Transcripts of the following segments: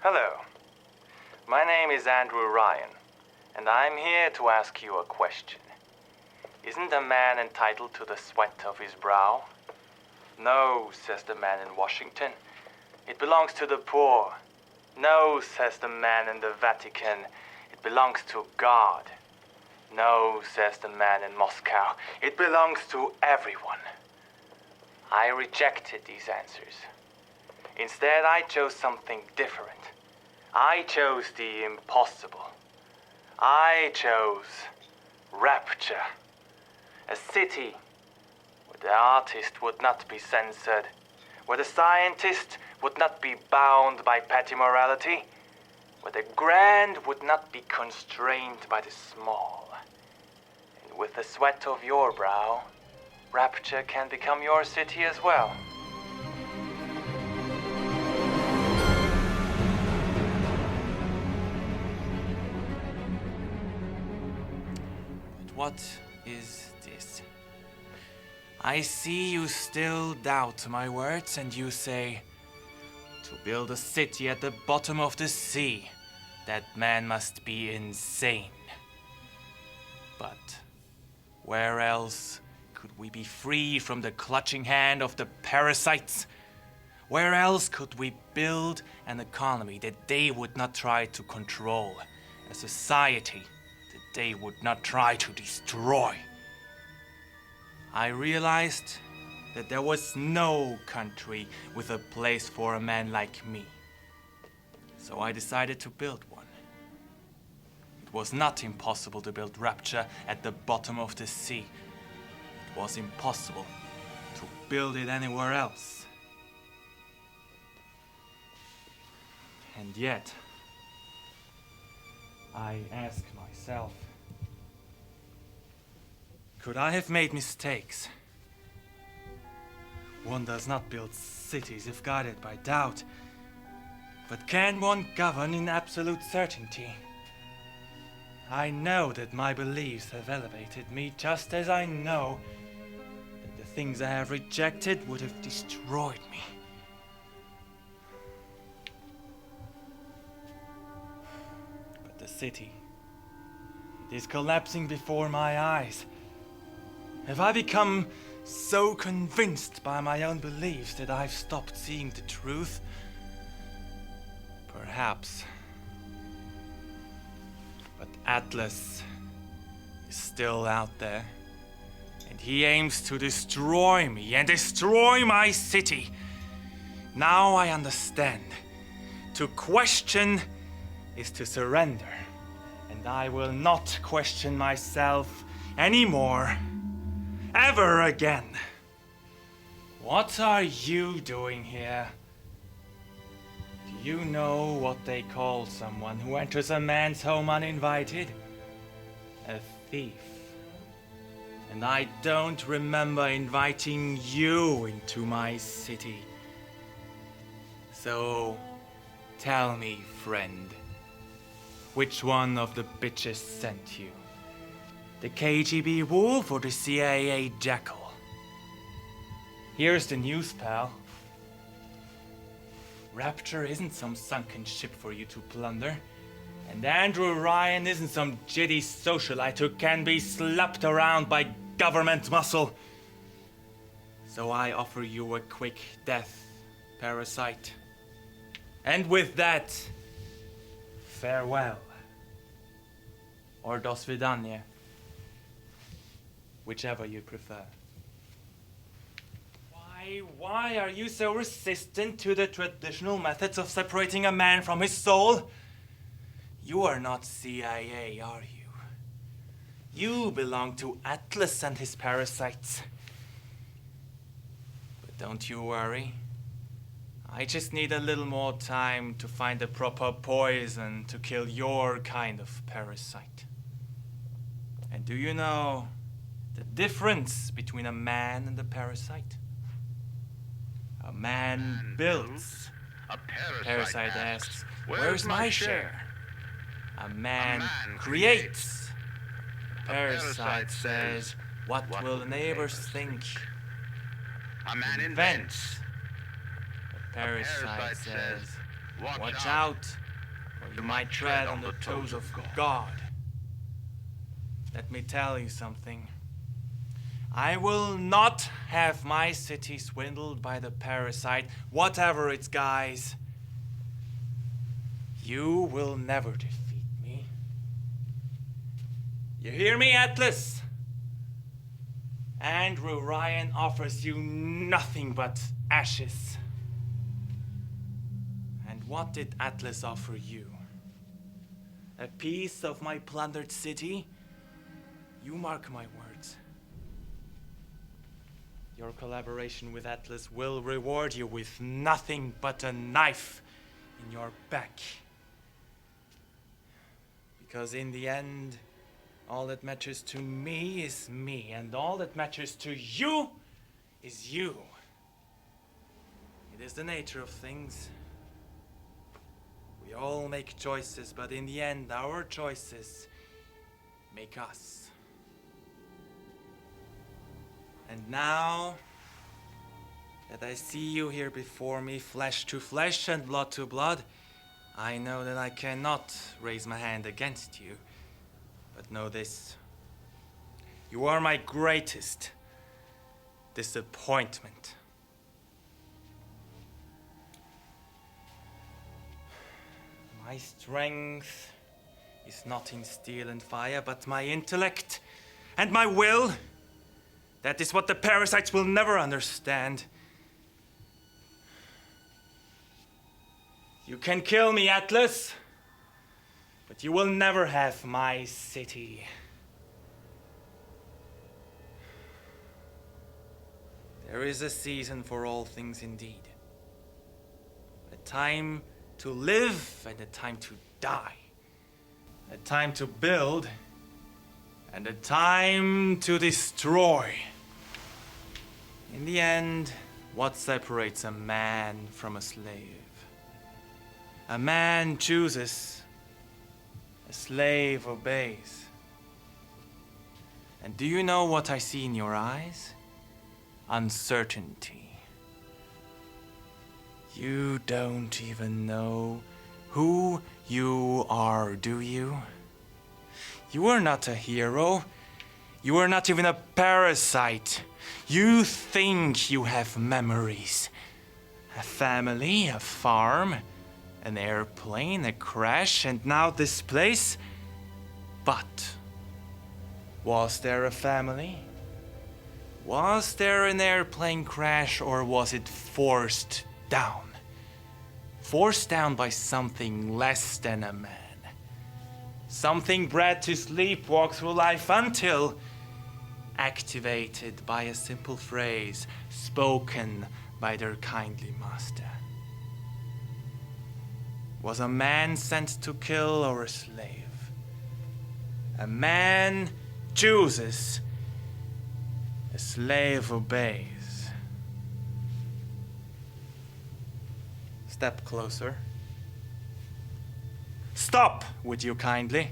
Hello. My name is Andrew Ryan, and I'm here to ask you a question. Isn't a man entitled to the sweat of his brow? No, says the man in Washington. It belongs to the poor. No, says the man in the Vatican. It belongs to God. No, says the man in Moscow. It belongs to everyone. I rejected these answers. Instead, I chose something different. I chose the impossible. I chose Rapture. A city where the artist would not be censored, where the scientist would not be bound by petty morality, where the grand would not be constrained by the small. And with the sweat of your brow, Rapture can become your city as well. But what is this? I see you still doubt my words, and you say, to build a city at the bottom of the sea, that man must be insane. But where else could we be free from the clutching hand of the parasites? Where else could we build an economy that they would not try to control, a society that they would not try to destroy? I realized that there was no country with a place for a man like me. So I decided to build one. It was not impossible to build Rapture at the bottom of the sea. It was impossible to build it anywhere else. And yet, I ask myself, could I have made mistakes? One does not build cities if guided by doubt, but can one govern in absolute certainty? I know that my beliefs have elevated me, just as I know that the things I have rejected would have destroyed me. But the city, it is collapsing before my eyes. Have I become so convinced by my own beliefs that I've stopped seeing the truth? Perhaps. But Atlas is still out there, and he aims to destroy me and destroy my city. Now I understand. To question is to surrender, and I will not question myself anymore. Ever again. What are you doing here? Do you know what they call someone who enters a man's home uninvited? A thief. And I don't remember inviting you into my city. So, tell me, friend, which one of the bitches sent you? The KGB wolf or the CIA jackal? Here's the news, pal. Rapture isn't some sunken ship for you to plunder. And Andrew Ryan isn't some jitty socialite who can be slapped around by government muscle. So I offer you a quick death, parasite. And with that, farewell. Or do svidaniya. Whichever you prefer. Why are you so resistant to the traditional methods of separating a man from his soul? You are not CIA, are you? You belong to Atlas and his parasites. But don't you worry. I just need a little more time to find the proper poison to kill your kind of parasite. And do you know the difference between a man and a parasite? A man builds. A Parasite asks, where's my share? A man creates. Parasite says, what will the neighbors think? A man invents. A parasite says, Watch out, or you might tread on the toes of God. Let me tell you something. I will not have my city swindled by the parasite, whatever its guise. You will never defeat me. You hear me, Atlas? And RoRiCon offers you nothing but ashes. And what did Atlas offer you? A piece of my plundered city? You mark my words. Your collaboration with Atlas will reward you with nothing but a knife in your back. Because in the end, all that matters to me is me, and all that matters to you is you. It is the nature of things. We all make choices, but in the end, our choices make us. And now that I see you here before me, flesh to flesh and blood to blood, I know that I cannot raise my hand against you. But know this: you are my greatest disappointment. My strength is not in steel and fire, but my intellect and my will. That is what the parasites will never understand. You can kill me, Atlas, but you will never have my city. There is a season for all things indeed. A time to live and a time to die. A time to build and a time to destroy. In the end, what separates a man from a slave? A man chooses, a slave obeys. And do you know what I see in your eyes? Uncertainty. You don't even know who you are, do you? You are not a hero. You are not even a parasite. You think you have memories. A family, a farm, an airplane, a crash, and now this place. But was there a family? Was there an airplane crash, or was it forced down? Forced down by something less than a man. Something bred to sleepwalk through life until activated by a simple phrase spoken by their kindly master. Was a man sent to kill or a slave? A man chooses, a slave obeys. Step closer. Stop, would you kindly?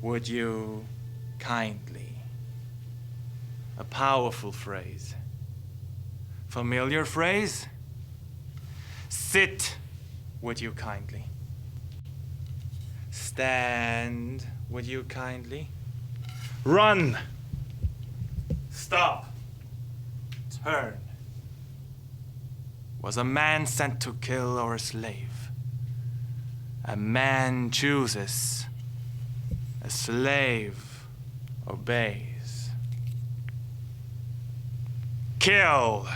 Would you kindly? A powerful phrase. Familiar phrase? Sit, would you kindly? Stand, would you kindly? Run! Stop! Turn. Was a man sent to kill or a slave? A man chooses, a slave obeys. Kill!